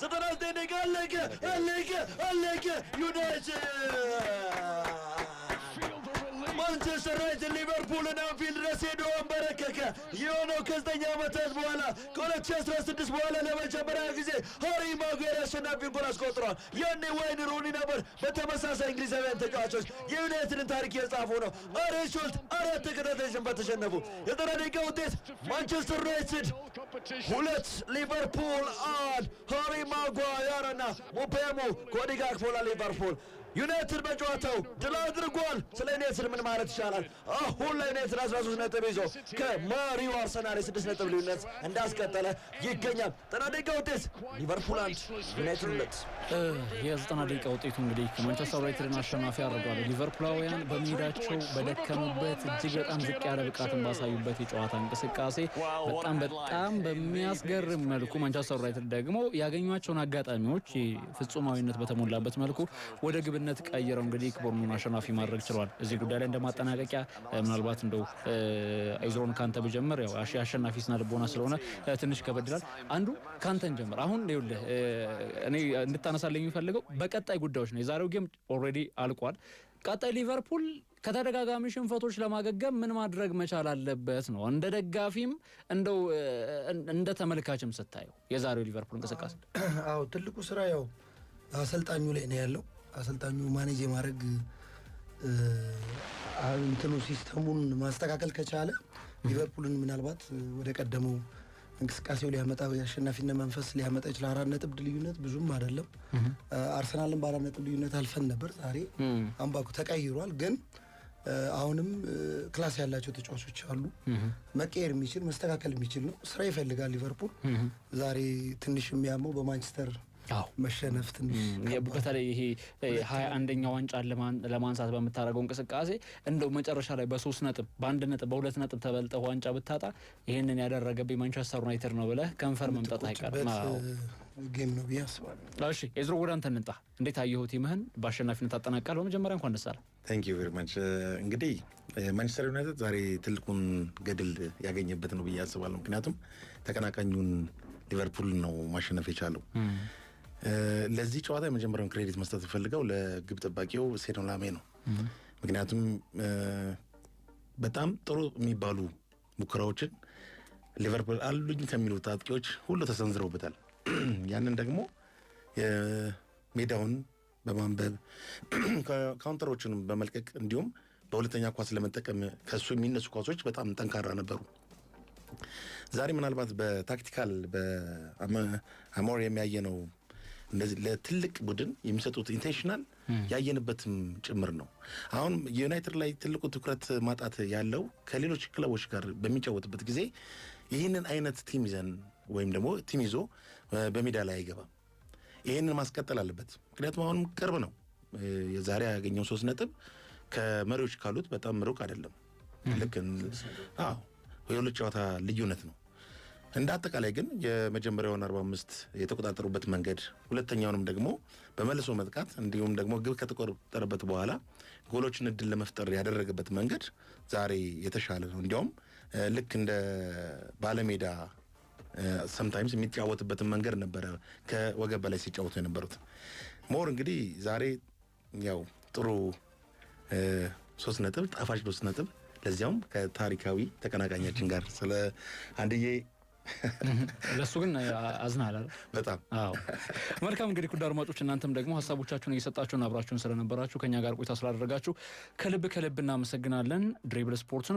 99 አለቀ ዩናይትድ ማንቸስተር ዩናይትድ ሊቨርፑልን አንፊልድ ድረስ ሄዶ አንበረከከ። የሆነው ከ9 ዓመታት በኋላ ከ2016 በኋላ ለመጀመሪያ ጊዜ ሃሪ ማጓየር አሸናፊውን ጎል አስቆጥሯል። ያኔ ዋይን ሩኒ ነበር። በተመሳሳይ እንግሊዛውያን ተጫዋቾች የዩናይትድን ታሪክ የጻፉ ነው። አሬ ሾልት 4 ተከታታይ ሽንፈት ተሸነፉ። የ90 ደቂቃ ውጤት ማንቸስተር ዩናይትድ 2 ሊቨርፑል 1 ሃሪ ማጓየር እና ሙፔሞ ኮዲ ጋክፖ ለሊቨርፑል ዩናይትድ በጨዋታው ድል አድርጓል። ስለ ዩናይትድ ምን ማለት ይቻላል? አሁን ላይ ዩናይትድ 13 ነጥብ ይዞ ከማሪው አርሰናል 6 ነጥብ ልዩነት እንዳስከተለ ይገኛል። 90 ደቂቃ ውጤት ሊቨርፑል 1 ዩናይትድ 2። የ90 ደቂቃ ውጤቱ እንግዲህ ማንቸስተር ዩናይትድን አሸናፊ አድርጓል። ሊቨርፑላውያን በሜዳቸው በደከሙበት እጅግ በጣም ዝቅ ያለ ብቃትን ባሳዩበት የጨዋታ እንቅስቃሴ በጣም በሚያስገርም መልኩ ማንቸስተር ዩናይትድ ደግሞ ያገኟቸውን አጋጣሚዎች ፍጹማዊነት በተሞላበት መልኩ ወደ ግብ ቀይረው እንግዲህ ክቦርኑን አሸናፊ ማድረግ ችሏል። እዚህ ጉዳይ ላይ እንደማጠናቀቂያ ምናልባት እንደው አይዞን ካንተ በጀመር ያው አሸናፊ ስናልቦና ስለሆነ ትንሽ ከበድላል። አንዱ ካንተን ጀምር። አሁን ይኸውልህ እኔ እንድታነሳልኝ የሚፈልገው በቀጣይ ጉዳዮች ነው። የዛሬው ጌም ኦልሬዲ አልቋል። ቀጣይ ሊቨርፑል ከተደጋጋሚ ሽንፈቶች ለማገገም ምን ማድረግ መቻል አለበት ነው? እንደ ደጋፊም እንደው እንደ ተመልካችም ስታየው የዛሬው ሊቨርፑል እንቅስቃሴ አዎ ትልቁ ስራ ያው አሰልጣኙ ላይ ነው ያለው። አሰልጣኙ ማኔጅ የማድረግ እንትኑ ሲስተሙን ማስተካከል ከቻለ ሊቨርፑልን ምናልባት ወደ ቀደመው እንቅስቃሴው ሊያመጣው የአሸናፊነት መንፈስ ሊያመጣ ይችላል። 4 ነጥብ ልዩነት ብዙም አይደለም። አርሰናልን በ4 ነጥብ ልዩነት አልፈን ነበር። ዛሬ አምባኩ ተቀይሯል። ግን አሁንም ክላስ ያላቸው ተጫዋቾች አሉ። መቀየር የሚችል መስተካከል የሚችል ነው። ስራ ይፈልጋል ሊቨርፑል። ዛሬ ትንሽ የሚያመው በማንቸስተር መሸነፍ ትንሽ በተለይ ይሄ 21ኛው ዋንጫን ለማንሳት በመታረገው እንቅስቃሴ እንደው መጨረሻ ላይ በ3 ነጥብ በ1 ነጥብ በ2 ነጥብ ተበልጠው ዋንጫ ብታጣ ይሄንን ያደረገብኝ ማንቸስተር ዩናይትድ ነው ብለህ ከንፈር መምጣት አይቀርም። ጌም ነው ቢያስባል። እሺ ኤዝሮ ወደ አንተ እንጣ። እንዴት አየሁት? ይምህን በአሸናፊነት አጠናቀቃል። በመጀመሪያ እንኳን ደስ አለ። ታንክ ዩ ቬሪ ማች። እንግዲህ ማንቸስተር ዩናይትድ ዛሬ ትልቁን ገድል ያገኘበት ነው ብዬ አስባለሁ። ምክንያቱም ተቀናቃኙን ሊቨርፑል ነው ማሸነፍ የቻለው። ለዚህ ጨዋታ የመጀመሪያውን ክሬዲት መስጠት ፈልገው ለግብ ጠባቂው ሴዶ ላሜ ነው። ምክንያቱም በጣም ጥሩ የሚባሉ ሙከራዎችን ሊቨርፑል አሉኝ ከሚሉት አጥቂዎች ሁሉ ተሰንዝረውበታል። ያንን ደግሞ ሜዳውን በማንበብ ካውንተሮችንም በመልቀቅ እንዲሁም በሁለተኛ ኳስ ለመጠቀም ከሱ የሚነሱ ኳሶች በጣም ጠንካራ ነበሩ። ዛሬ ምናልባት በታክቲካል በአሞር የሚያየነው እንደዚህ ለትልቅ ቡድን የሚሰጡት ኢንቴንሽናል ያየንበትም ጭምር ነው። አሁን ዩናይትድ ላይ ትልቁ ትኩረት ማጣት ያለው ከሌሎች ክለቦች ጋር በሚጫወትበት ጊዜ ይህንን አይነት ቲም ይዘን ወይም ደግሞ ቲም ይዞ በሜዳ ላይ አይገባም። ይህንን ማስቀጠል አለበት። ምክንያቱም አሁንም ቅርብ ነው። የዛሬ ያገኘው 3 ነጥብ ከመሪዎች ካሉት በጣም ሩቅ አይደለም። ልክ የሁለት ጨዋታ ልዩነት ነው። እንደ አጠቃላይ ግን የመጀመሪያውን 45 የተቆጣጠሩበት መንገድ፣ ሁለተኛውንም ደግሞ በመልሶ መጥቃት እንዲሁም ደግሞ ግብ ከተቆጠረበት በኋላ ጎሎችን እድል ለመፍጠር ያደረገበት መንገድ ዛሬ የተሻለ ነው። እንዲያውም ልክ እንደ ባለሜዳ ሰምታይምስ የሚጫወትበትን መንገድ ነበረ ከወገብ በላይ ሲጫወቱ የነበሩት። ሞር እንግዲህ ዛሬ ያው ጥሩ 3 ነጥብ ጣፋጭ 3 ነጥብ ለዚያውም ከታሪካዊ ተቀናቃኛችን ጋር ስለ አንድዬ ለሱ ግን አዝናል አይደል? በጣም አዎ። መልካም እንግዲህ ኩዳ አድማጮች እናንተም ደግሞ ሐሳቦቻችሁን እየሰጣችሁና አብራችሁን ስለነበራችሁ ከኛ ጋር ቆይታ ስላደረጋችሁ ከልብ እናመሰግናለን። ድሪብል ስፖርትን